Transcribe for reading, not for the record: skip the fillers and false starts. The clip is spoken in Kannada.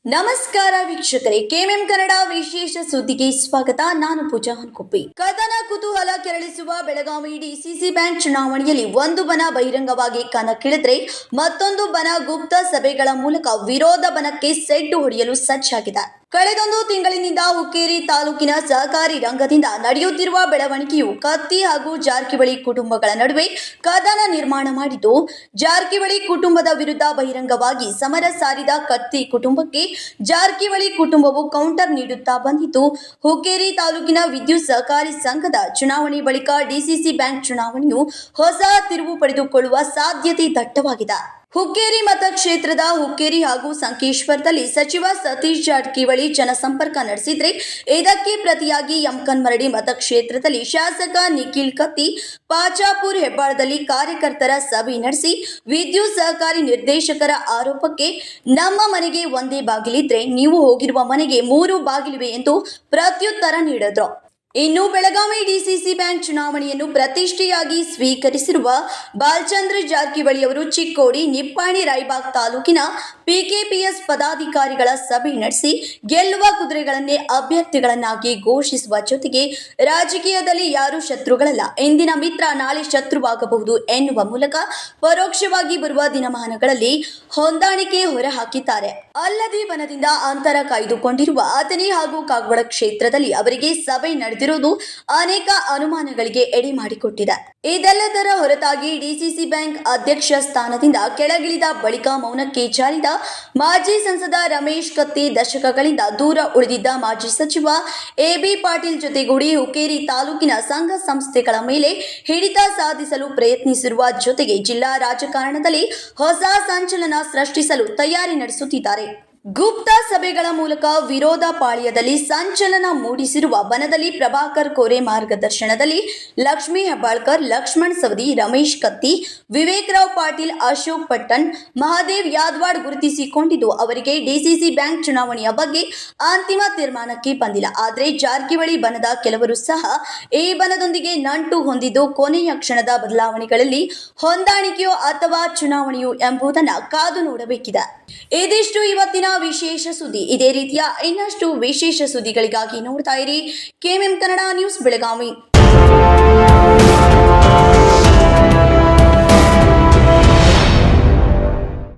ನಮಸ್ಕಾರ ವೀಕ್ಷಕರೇ, ಕೆಎಂಎಂ ಕನ್ನಡ ವಿಶೇಷ ಸುದ್ದಿಗೆ ಸ್ವಾಗತ. ನಾನು ಪೂಜಾ ಹನ್ಕೊಪ್ಪಿ. ಕದನ ಕುತೂಹಲ ಕೆರಳಿಸುವ ಬೆಳಗಾವಿ ಡಿಸಿಸಿ ಬ್ಯಾಂಕ್ ಚುನಾವಣೆಯಲ್ಲಿ ಒಂದು ಬಣ ಬಹಿರಂಗವಾಗಿ ಕಣಕ್ಕಿಳಿದ್ರೆ ಮತ್ತೊಂದು ಬಣ ಗುಪ್ತ ಸಭೆಗಳ ಮೂಲಕ ವಿರೋಧ ಬಣಕ್ಕೆ ಸೆಡ್ಡು ಹೊಡೆಯಲು ಸಜ್ಜಾಗಿದೆ. ಕಳೆದೊಂದು ತಿಂಗಳಿನಿಂದ ಹುಕ್ಕೇರಿ ತಾಲೂಕಿನ ಸಹಕಾರಿ ರಂಗದಿಂದ ನಡೆಯುತ್ತಿರುವ ಬೆಳವಣಿಗೆಯು ಕತ್ತಿ ಹಾಗೂ ಜಾರಕಿಹೊಳಿ ಕುಟುಂಬಗಳ ನಡುವೆ ಕದನ ನಿರ್ಮಾಣ ಮಾಡಿದ್ದು, ಜಾರಕಿಹೊಳಿ ಕುಟುಂಬದ ವಿರುದ್ಧ ಬಹಿರಂಗವಾಗಿ ಸಮರ ಸಾರಿದ ಕತ್ತಿ ಕುಟುಂಬಕ್ಕೆ ಜಾರಕಿಹೊಳಿ ಕುಟುಂಬವು ಕೌಂಟರ್ ನೀಡುತ್ತಾ ಬಂದಿದ್ದು, ಹುಕ್ಕೇರಿ ತಾಲೂಕಿನ ವಿದ್ಯುತ್ ಸಹಕಾರಿ ಸಂಘದ ಚುನಾವಣೆ ಬಳಿಕ ಡಿಸಿಸಿ ಬ್ಯಾಂಕ್ ಚುನಾವಣೆಯು ಹೊಸ ತಿರುವು ಪಡೆದುಕೊಳ್ಳುವ ಸಾಧ್ಯತೆ ದಟ್ಟವಾಗಿದೆ. ಹುಕ್ಕೇರಿ ಮತಕ್ಷೇತ್ರದ ಹುಕ್ಕೇರಿ ಹಾಗೂ ಸಂಕೇಶ್ವರದಲ್ಲಿ ಸಚಿವ ಸತೀಶ್ ಜಾರಕಿಹೊಳಿ ಜನಸಂಪರ್ಕ ನಡೆಸಿದ್ರೆ, ಇದಕ್ಕೆ ಪ್ರತಿಯಾಗಿ ಯಮಕನಮರಡಿ ಮತಕ್ಷೇತ್ರದಲ್ಲಿ ಶಾಸಕ ನಿಖಿಲ್ ಕತ್ತಿ ಪಾಚಾಪುರ್ ಹೆಬ್ಬಾಳದಲ್ಲಿ ಕಾರ್ಯಕರ್ತರ ಸಭೆ ನಡೆಸಿ ವಿದ್ಯುತ್ ಸಹಕಾರಿ ನಿರ್ದೇಶಕರ ಆರೋಪಕ್ಕೆ ನಮ್ಮ ಮನೆಗೆ ಒಂದೇ ಬಾಗಿಲಿದ್ರೆ ನೀವು ಹೋಗಿರುವ ಮನೆಗೆ 3 ಬಾಗಿಲಿವೆ ಎಂದು ಪ್ರತ್ಯುತ್ತರ ನೀಡಿದ್ರು. ಇನ್ನು ಬೆಳಗಾವಿ ಡಿಸಿಸಿ ಬ್ಯಾಂಕ್ ಚುನಾವಣೆಯನ್ನು ಪ್ರತಿಷ್ಠೆಯಾಗಿ ಸ್ವೀಕರಿಸಿರುವ ಬಾಲಚಂದ್ರ ಜಾರಕಿಹೊಳಿ ಅವರು ಚಿಕ್ಕೋಡಿ, ನಿಪ್ಪಾಣಿ, ರಾಯಬಾಗ್ ತಾಲೂಕಿನ ಪಿಕೆಪಿಎಸ್ ಪದಾಧಿಕಾರಿಗಳ ಸಭೆ ನಡೆಸಿ ಗೆಲ್ಲುವ ಕುದುರೆಗಳನ್ನೇ ಅಭ್ಯರ್ಥಿಗಳನ್ನಾಗಿ ಘೋಷಿಸುವ ಜೊತೆಗೆ ರಾಜಕೀಯದಲ್ಲಿ ಯಾರು ಶತ್ರುಗಳಲ್ಲ, ಇಂದಿನ ಮಿತ್ರ ನಾಳೆ ಶತ್ರುವಾಗಬಹುದು ಎನ್ನುವ ಮೂಲಕ ಪರೋಕ್ಷವಾಗಿ ಬರುವ ದಿನಮಾನಗಳಲ್ಲಿ ಹೊಂದಾಣಿಕೆ ಹೊರಹಾಕಿದ್ದಾರೆ. ಅಲ್ಲದೆ ಬನದಿಂದ ಅಂತರ ಕಾಯ್ದುಕೊಂಡಿರುವ ಅಥಣಿ ಹಾಗೂ ಕಾಗವಾಡ ಕ್ಷೇತ್ರದಲ್ಲಿ ಅವರಿಗೆ ಸಭೆ ನಡೆದಿರುವುದು ಅನೇಕ ಅನುಮಾನಗಳಿಗೆ ಎಡೆ ಮಾಡಿಕೊಟ್ಟಿದೆ. ಇದೆಲ್ಲದರ ಹೊರತಾಗಿ ಡಿಸಿಸಿ ಬ್ಯಾಂಕ್ ಅಧ್ಯಕ್ಷ ಸ್ಥಾನದಿಂದ ಕೆಳಗಿಳಿದ ಬಳಿಕ ಮೌನಕ್ಕೆ ಜಾರಿದ ಮಾಜಿ ಸಂಸದ ರಮೇಶ್ ಕತ್ತಿ, ದಶಕಗಳಿಂದ ದೂರ ಉಳಿದಿದ್ದ ಮಾಜಿ ಸಚಿವ ಎಬಿ ಪಾಟೀಲ್ ಜೊತೆಗೂಡಿ ಹುಕ್ಕೇರಿ ತಾಲೂಕಿನ ಸಂಘ ಸಂಸ್ಥೆಗಳ ಮೇಲೆ ಹಿಡಿತ ಸಾಧಿಸಲು ಪ್ರಯತ್ನಿಸಿರುವ ಜೊತೆಗೆ ಜಿಲ್ಲಾ ರಾಜಕಾರಣದಲ್ಲಿ ಹೊಸ ಸಂಚಲನ ಸೃಷ್ಟಿಸಲು ತಯಾರಿ ನಡೆಸುತ್ತಿದ್ದಾರೆ. ಗುಪ್ತ ಸಭೆಗಳ ಮೂಲಕ ವಿರೋಧ ಪಾಳ್ಯದಲ್ಲಿ ಸಂಚಲನ ಮೂಡಿಸಿರುವ ಬನದಲ್ಲಿ ಪ್ರಭಾಕರ್ ಕೋರೆ ಮಾರ್ಗದರ್ಶನದಲ್ಲಿ ಲಕ್ಷ್ಮೀ ಹೆಬ್ಬಾಳ್ಕರ್, ಲಕ್ಷ್ಮಣ್ ಸವದಿ, ರಮೇಶ್ ಕತ್ತಿ, ವಿವೇಕರಾವ್ ಪಾಟೀಲ್, ಅಶೋಕ್ ಪಟ್ಟಣ್, ಮಹಾದೇವ್ ಯಾದವಾಡ್ ಗುರುತಿಸಿಕೊಂಡಿದ್ದು ಅವರಿಗೆ ಡಿಸಿಸಿ ಬ್ಯಾಂಕ್ ಚುನಾವಣೆಯ ಬಗ್ಗೆ ಅಂತಿಮ ತೀರ್ಮಾನಕ್ಕೆ ಬಂದಿಲ್ಲ. ಆದರೆ ಜಾರಕಿಹೊಳಿ ಬಣದ ಕೆಲವರು ಸಹ ಈ ಬಣದೊಂದಿಗೆ ನಂಟು ಹೊಂದಿದ್ದು ಕೊನೆಯ ಕ್ಷಣದ ಬದಲಾವಣೆಗಳಲ್ಲಿ ಹೊಂದಾಣಿಕೆಯೋ ಅಥವಾ ಚುನಾವಣೆಯೋ ಎಂಬುದನ್ನು ಕಾದು ನೋಡಬೇಕಿದೆ. ಇದಿಷ್ಟು ಇವತ್ತಿನ ವಿಶೇಷ ಸುದ್ದಿ. ಇದೇ ರೀತಿಯ ಇನ್ನಷ್ಟು ವಿಶೇಷ ಸುದ್ದಿಗಳಿಗಾಗಿ ನೋಡ್ತಾ ಇರಿ ಕೆಎಂಎಂ ಕನ್ನಡ ನ್ಯೂಸ್ ಬೆಳಗಾವಿ.